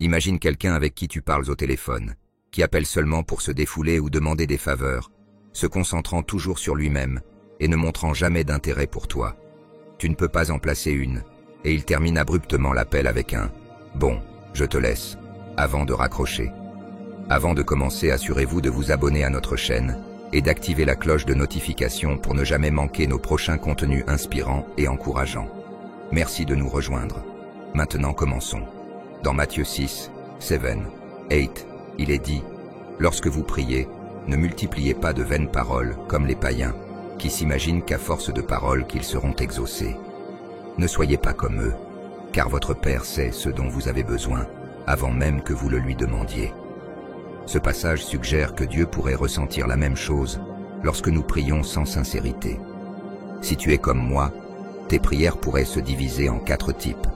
Imagine quelqu'un avec qui tu parles au téléphone, qui appelle seulement pour se défouler ou demander des faveurs, se concentrant toujours sur lui-même et ne montrant jamais d'intérêt pour toi. Tu ne peux pas en placer une, et il termine abruptement l'appel avec un « Bon, je te laisse », avant de raccrocher. Avant de commencer, assurez-vous de vous abonner à notre chaîne et d'activer la cloche de notification pour ne jamais manquer nos prochains contenus inspirants et encourageants. Merci de nous rejoindre. Maintenant commençons. Dans Matthieu 6, 7, 8, il est dit « Lorsque vous priez, ne multipliez pas de vaines paroles comme les païens, qui s'imaginent qu'à force de paroles qu'ils seront exaucés. Ne soyez pas comme eux, car votre Père sait ce dont vous avez besoin, avant même que vous le lui demandiez. » Ce passage suggère que Dieu pourrait ressentir la même chose lorsque nous prions sans sincérité. Si tu es comme moi, tes prières pourraient se diviser en 4 types.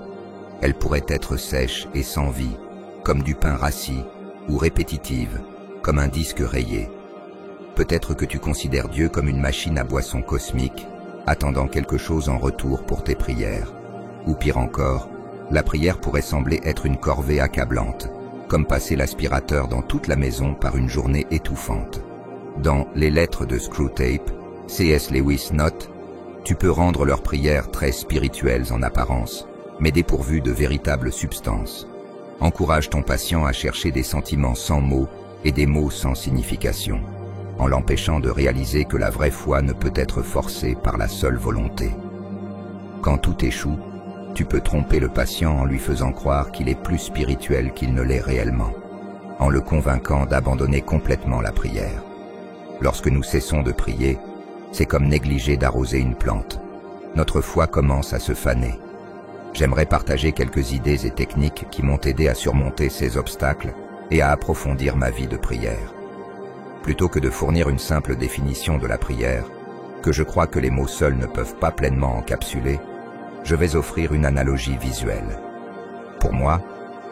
Elles pourraient être sèches et sans vie, comme du pain rassis, ou répétitives, comme un disque rayé. Peut-être que tu considères Dieu comme une machine à boisson cosmique, attendant quelque chose en retour pour tes prières. Ou pire encore, la prière pourrait sembler être une corvée accablante, comme passer l'aspirateur dans toute la maison par une journée étouffante. Dans Les Lettres de Screwtape, C.S. Lewis note « Tu peux rendre leurs prières très spirituelles en apparence, mais dépourvues de véritable substance. Encourage ton patient à chercher des sentiments sans mots et des mots sans signification, en l'empêchant de réaliser que la vraie foi ne peut être forcée par la seule volonté. Quand tout échoue, tu peux tromper le patient en lui faisant croire qu'il est plus spirituel qu'il ne l'est réellement, en le convainquant d'abandonner complètement la prière. Lorsque nous cessons de prier, c'est comme négliger d'arroser une plante. Notre foi commence à se faner. J'aimerais partager quelques idées et techniques qui m'ont aidé à surmonter ces obstacles et à approfondir ma vie de prière. Plutôt que de fournir une simple définition de la prière, que je crois que les mots seuls ne peuvent pas pleinement encapsuler, je vais offrir une analogie visuelle. Pour moi,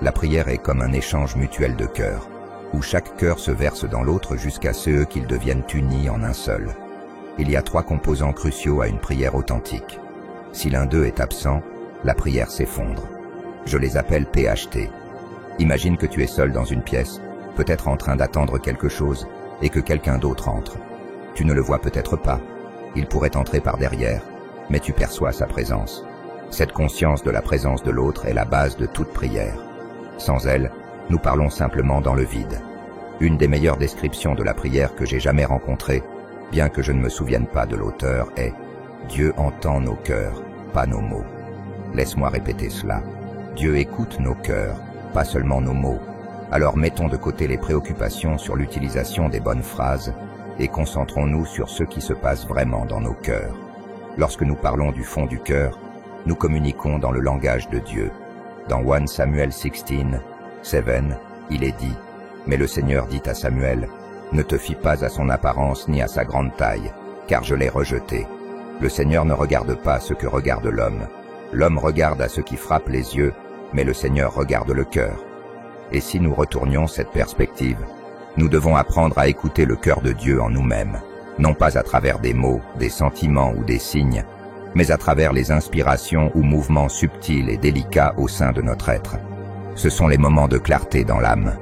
la prière est comme un échange mutuel de cœurs, où chaque cœur se verse dans l'autre jusqu'à ce qu'ils deviennent unis en un seul. Il y a 3 composants cruciaux à une prière authentique. Si l'un d'eux est absent, la prière s'effondre. Je les appelle PHT. Imagine que tu es seul dans une pièce, peut-être en train d'attendre quelque chose, et que quelqu'un d'autre entre. Tu ne le vois peut-être pas. Il pourrait entrer par derrière, mais tu perçois sa présence. Cette conscience de la présence de l'autre est la base de toute prière. Sans elle, nous parlons simplement dans le vide. Une des meilleures descriptions de la prière que j'ai jamais rencontrée, bien que je ne me souvienne pas de l'auteur, est « Dieu entend nos cœurs, pas nos mots ». Laisse-moi répéter cela. Dieu écoute nos cœurs, pas seulement nos mots. Alors mettons de côté les préoccupations sur l'utilisation des bonnes phrases et concentrons-nous sur ce qui se passe vraiment dans nos cœurs. Lorsque nous parlons du fond du cœur, nous communiquons dans le langage de Dieu. Dans 1 Samuel 16, 7, il est dit « Mais le Seigneur dit à Samuel, ne te fie pas à son apparence ni à sa grande taille, car je l'ai rejeté. Le Seigneur ne regarde pas ce que regarde l'homme. L'homme regarde à ce qui frappe les yeux, mais le Seigneur regarde le cœur. » Et si nous retournions cette perspective, nous devons apprendre à écouter le cœur de Dieu en nous-mêmes, non pas à travers des mots, des sentiments ou des signes, mais à travers les inspirations ou mouvements subtils et délicats au sein de notre être. Ce sont les moments de clarté dans l'âme.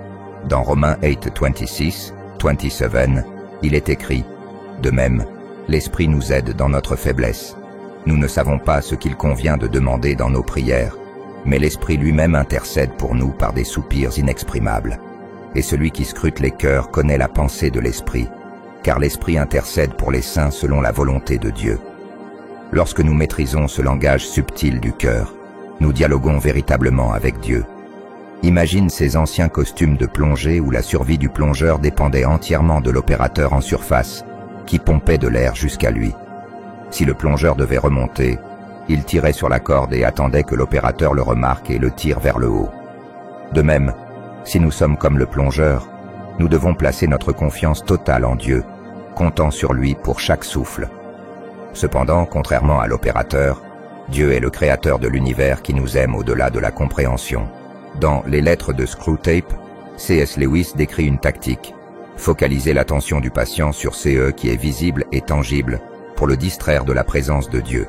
Dans Romains 8, 26, 27, il est écrit « De même, l'Esprit nous aide dans notre faiblesse. Nous ne savons pas ce qu'il convient de demander dans nos prières, mais l'Esprit lui-même intercède pour nous par des soupirs inexprimables. Et celui qui scrute les cœurs connaît la pensée de l'Esprit, car l'Esprit intercède pour les saints selon la volonté de Dieu. » Lorsque nous maîtrisons ce langage subtil du cœur, nous dialoguons véritablement avec Dieu. Imagine ces anciens costumes de plongée où la survie du plongeur dépendait entièrement de l'opérateur en surface, qui pompait de l'air jusqu'à lui. Si le plongeur devait remonter, il tirait sur la corde et attendait que l'opérateur le remarque et le tire vers le haut. De même, si nous sommes comme le plongeur, nous devons placer notre confiance totale en Dieu, comptant sur lui pour chaque souffle. Cependant, contrairement à l'opérateur, Dieu est le créateur de l'univers qui nous aime au-delà de la compréhension. Dans Les Lettres de Screwtape, C.S. Lewis décrit une tactique, focaliser l'attention du patient sur ce qui est visible et tangible pour le distraire de la présence de Dieu.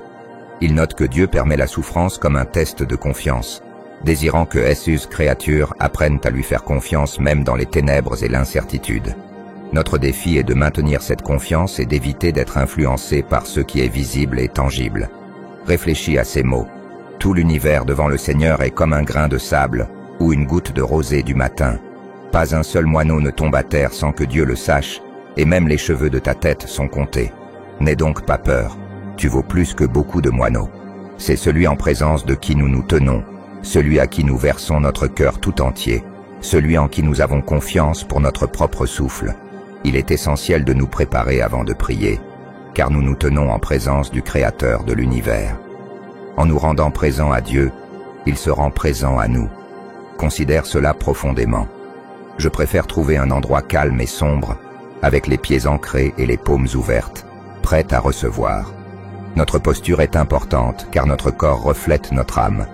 Il note que Dieu permet la souffrance comme un test de confiance, désirant que Jésus créatures apprennent à lui faire confiance même dans les ténèbres et l'incertitude. Notre défi est de maintenir cette confiance et d'éviter d'être influencé par ce qui est visible et tangible. Réfléchis à ces mots. Tout l'univers devant le Seigneur est comme un grain de sable ou une goutte de rosée du matin. Pas un seul moineau ne tombe à terre sans que Dieu le sache, et même les cheveux de ta tête sont comptés. N'aie donc pas peur, tu vaux plus que beaucoup de moineaux. C'est celui en présence de qui nous nous tenons, celui à qui nous versons notre cœur tout entier, celui en qui nous avons confiance pour notre propre souffle. Il est essentiel de nous préparer avant de prier, car nous nous tenons en présence du Créateur de l'univers. En nous rendant présents à Dieu, il se rend présent à nous. Considère cela profondément. Je préfère trouver un endroit calme et sombre, avec les pieds ancrés et les paumes ouvertes, prêtes à recevoir. Notre posture est importante, car notre corps reflète notre âme.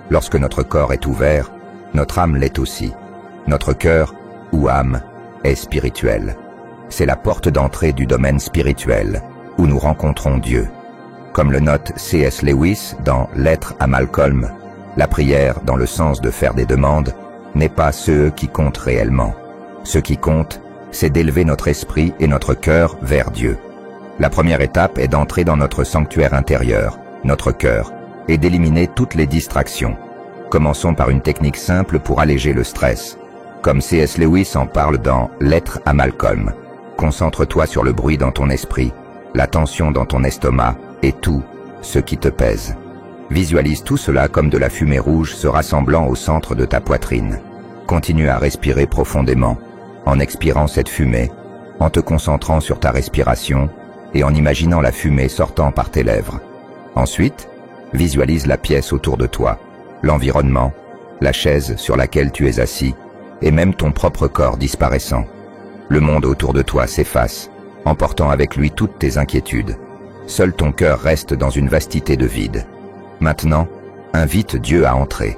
Lorsque notre corps est ouvert, notre âme l'est aussi. Notre cœur, ou âme, est spirituel. C'est la porte d'entrée du domaine spirituel, où nous rencontrons Dieu. Comme le note C.S. Lewis dans Lettre à Malcolm, la prière, dans le sens de faire des demandes, n'est pas ce qui compte réellement. Ce qui compte, c'est d'élever notre esprit et notre cœur vers Dieu. La première étape est d'entrer dans notre sanctuaire intérieur, notre cœur, et d'éliminer toutes les distractions. Commençons par une technique simple pour alléger le stress. Comme C.S. Lewis en parle dans Lettre à Malcolm. Concentre-toi sur le bruit dans ton esprit, la tension dans ton estomac et tout ce qui te pèse. Visualise tout cela comme de la fumée rouge se rassemblant au centre de ta poitrine. Continue à respirer profondément, en expirant cette fumée, en te concentrant sur ta respiration et en imaginant la fumée sortant par tes lèvres. Ensuite, visualise la pièce autour de toi, l'environnement, la chaise sur laquelle tu es assis, et même ton propre corps disparaissant. Le monde autour de toi s'efface, emportant avec lui toutes tes inquiétudes. Seul ton cœur reste dans une vastité de vide. Maintenant, invite Dieu à entrer.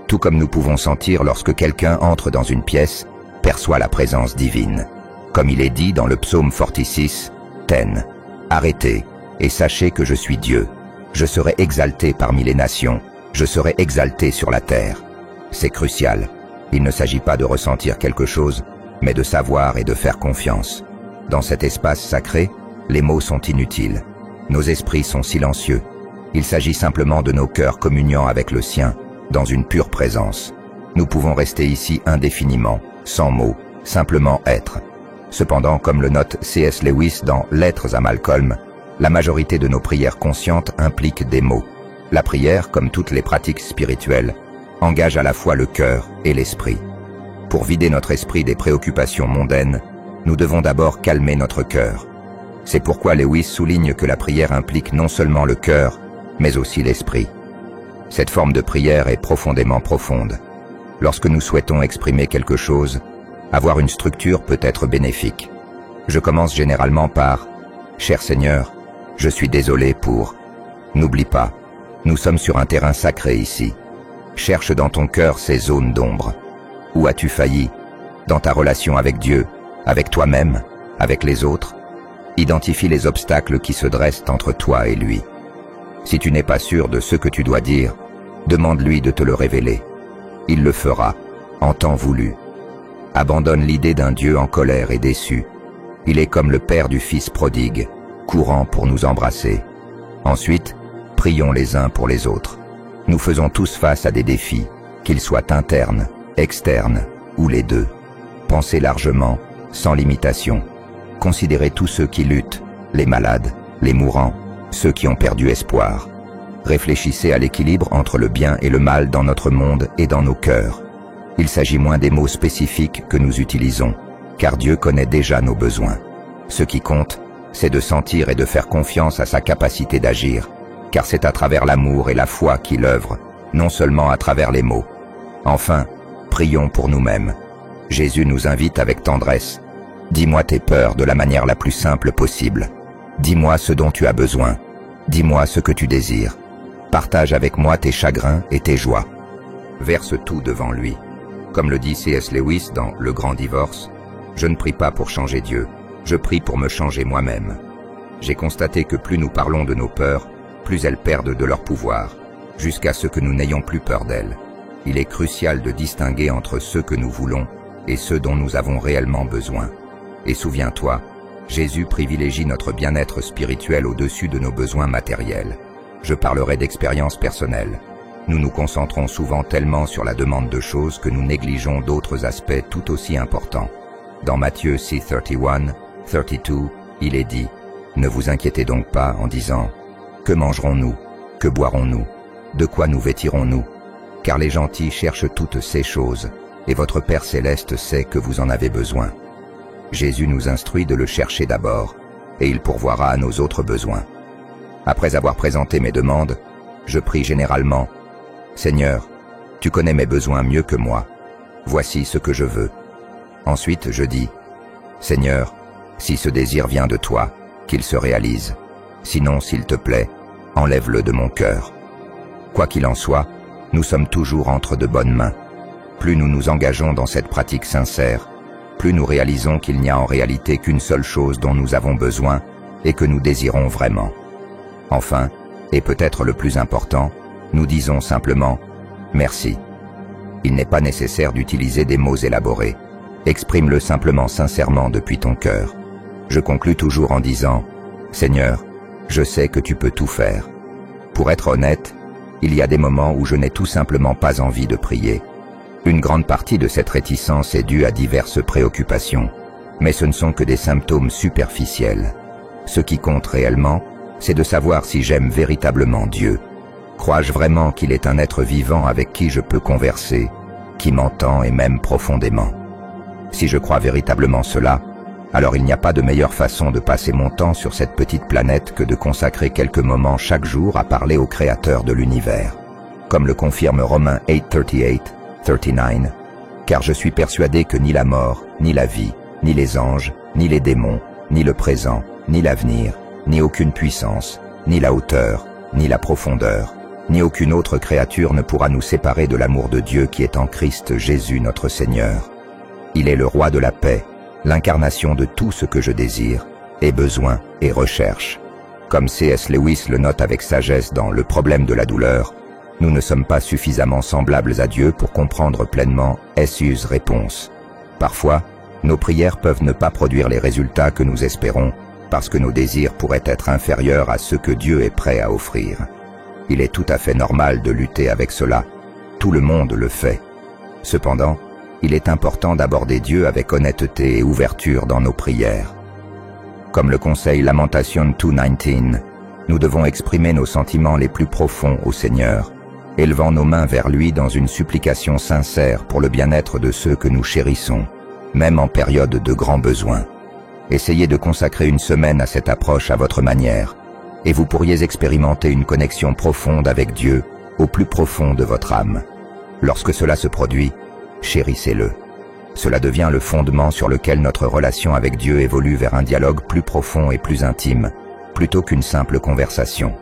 Tout comme nous pouvons sentir lorsque quelqu'un entre dans une pièce, perçoit la présence divine. Comme il est dit dans le psaume 46, « Ten, arrêtez, et sachez que je suis Dieu. Je serai exalté parmi les nations, je serai exalté sur la terre. » C'est crucial. Il ne s'agit pas de ressentir quelque chose, mais de savoir et de faire confiance. Dans cet espace sacré, les mots sont inutiles. Nos esprits sont silencieux. Il s'agit simplement de nos cœurs communiant avec le sien, dans une pure présence. Nous pouvons rester ici indéfiniment, sans mots, simplement être. Cependant, comme le note C.S. Lewis dans Lettres à Malcolm, la majorité de nos prières conscientes impliquent des mots. La prière, comme toutes les pratiques spirituelles, engage à la fois le cœur et l'esprit. Pour vider notre esprit des préoccupations mondaines, nous devons d'abord calmer notre cœur. C'est pourquoi Lewis souligne que la prière implique non seulement le cœur, mais aussi l'esprit. Cette forme de prière est profondément profonde. Lorsque nous souhaitons exprimer quelque chose, avoir une structure peut être bénéfique. Je commence généralement par « Cher Seigneur, je suis désolé pour… » N'oublie pas, nous sommes sur un terrain sacré ici. Cherche dans ton cœur ces zones d'ombre. Où as-tu failli? Dans ta relation avec Dieu, avec toi-même, avec les autres? Identifie les obstacles qui se dressent entre toi et lui. Si tu n'es pas sûr de ce que tu dois dire, demande-lui de te le révéler. Il le fera, en temps voulu. Abandonne l'idée d'un Dieu en colère et déçu. Il est comme le père du fils prodigue, courant pour nous embrasser. Ensuite, prions les uns pour les autres. Nous faisons tous face à des défis, qu'ils soient internes, externes ou les deux. Pensez largement, sans limitation. Considérez tous ceux qui luttent, les malades, les mourants, ceux qui ont perdu espoir. Réfléchissez à l'équilibre entre le bien et le mal dans notre monde et dans nos cœurs. Il s'agit moins des mots spécifiques que nous utilisons, car Dieu connaît déjà nos besoins. Ce qui compte, c'est de sentir et de faire confiance à sa capacité d'agir, car c'est à travers l'amour et la foi qu'il œuvre, non seulement à travers les mots. Enfin, prions pour nous-mêmes. Jésus nous invite avec tendresse. Dis-moi tes peurs de la manière la plus simple possible. Dis-moi ce dont tu as besoin. Dis-moi ce que tu désires. Partage avec moi tes chagrins et tes joies. Verse tout devant lui. Comme le dit C.S. Lewis dans Le Grand Divorce, je ne prie pas pour changer Dieu, je prie pour me changer moi-même. J'ai constaté que plus nous parlons de nos peurs, plus elles perdent de leur pouvoir, jusqu'à ce que nous n'ayons plus peur d'elles. Il est crucial de distinguer entre ceux que nous voulons et ceux dont nous avons réellement besoin. Et souviens-toi, Jésus privilégie notre bien-être spirituel au-dessus de nos besoins matériels. Je parlerai d'expérience personnelle. Nous nous concentrons souvent tellement sur la demande de choses que nous négligeons d'autres aspects tout aussi importants. Dans Matthieu 6:31, 32, il est dit « Ne vous inquiétez donc pas en disant « Que mangerons-nous? Que boirons-nous? De quoi nous vêtirons-nous? Car les gentils cherchent toutes ces choses, et votre Père céleste sait que vous en avez besoin. » Jésus nous instruit de le chercher d'abord, et il pourvoira à nos autres besoins. Après avoir présenté mes demandes, je prie généralement « Seigneur, tu connais mes besoins mieux que moi. Voici ce que je veux. » Ensuite, je dis « Seigneur, si ce désir vient de toi, qu'il se réalise. Sinon, s'il te plaît, enlève-le de mon cœur. » Quoi qu'il en soit, nous sommes toujours entre de bonnes mains. Plus nous nous engageons dans cette pratique sincère, plus nous réalisons qu'il n'y a en réalité qu'une seule chose dont nous avons besoin et que nous désirons vraiment. Enfin, et peut-être le plus important, nous disons simplement « Merci ». Il n'est pas nécessaire d'utiliser des mots élaborés. Exprime-le simplement sincèrement depuis ton cœur. Je conclus toujours en disant « Seigneur, je sais que tu peux tout faire. » Pour être honnête, il y a des moments où je n'ai tout simplement pas envie de prier. Une grande partie de cette réticence est due à diverses préoccupations, mais ce ne sont que des symptômes superficiels. Ce qui compte réellement, c'est de savoir si j'aime véritablement Dieu. Crois-je vraiment qu'il est un être vivant avec qui je peux converser, qui m'entend et m'aime profondément? Si je crois véritablement cela, alors il n'y a pas de meilleure façon de passer mon temps sur cette petite planète que de consacrer quelques moments chaque jour à parler au Créateur de l'univers. Comme le confirme Romains 8:38-39, car je suis persuadé que ni la mort, ni la vie, ni les anges, ni les démons, ni le présent, ni l'avenir, ni aucune puissance, ni la hauteur, ni la profondeur, ni aucune autre créature ne pourra nous séparer de l'amour de Dieu qui est en Christ Jésus notre Seigneur. Il est le roi de la paix, l'incarnation de tout ce que je désire, ai besoin et recherche. Comme C.S. Lewis le note avec sagesse dans Le problème de la douleur, nous ne sommes pas suffisamment semblables à Dieu pour comprendre pleinement Jésus' réponse. Parfois, nos prières peuvent ne pas produire les résultats que nous espérons parce que nos désirs pourraient être inférieurs à ceux que Dieu est prêt à offrir. Il est tout à fait normal de lutter avec cela. Tout le monde le fait. Cependant, il est important d'aborder Dieu avec honnêteté et ouverture dans nos prières. Comme le conseille Lamentation 2:19, nous devons exprimer nos sentiments les plus profonds au Seigneur, élevant nos mains vers lui dans une supplication sincère pour le bien-être de ceux que nous chérissons, même en période de grands besoins. Essayez de consacrer une semaine à cette approche à votre manière, et vous pourriez expérimenter une connexion profonde avec Dieu au plus profond de votre âme. Lorsque cela se produit, chérissez-le. Cela devient le fondement sur lequel notre relation avec Dieu évolue vers un dialogue plus profond et plus intime, plutôt qu'une simple conversation.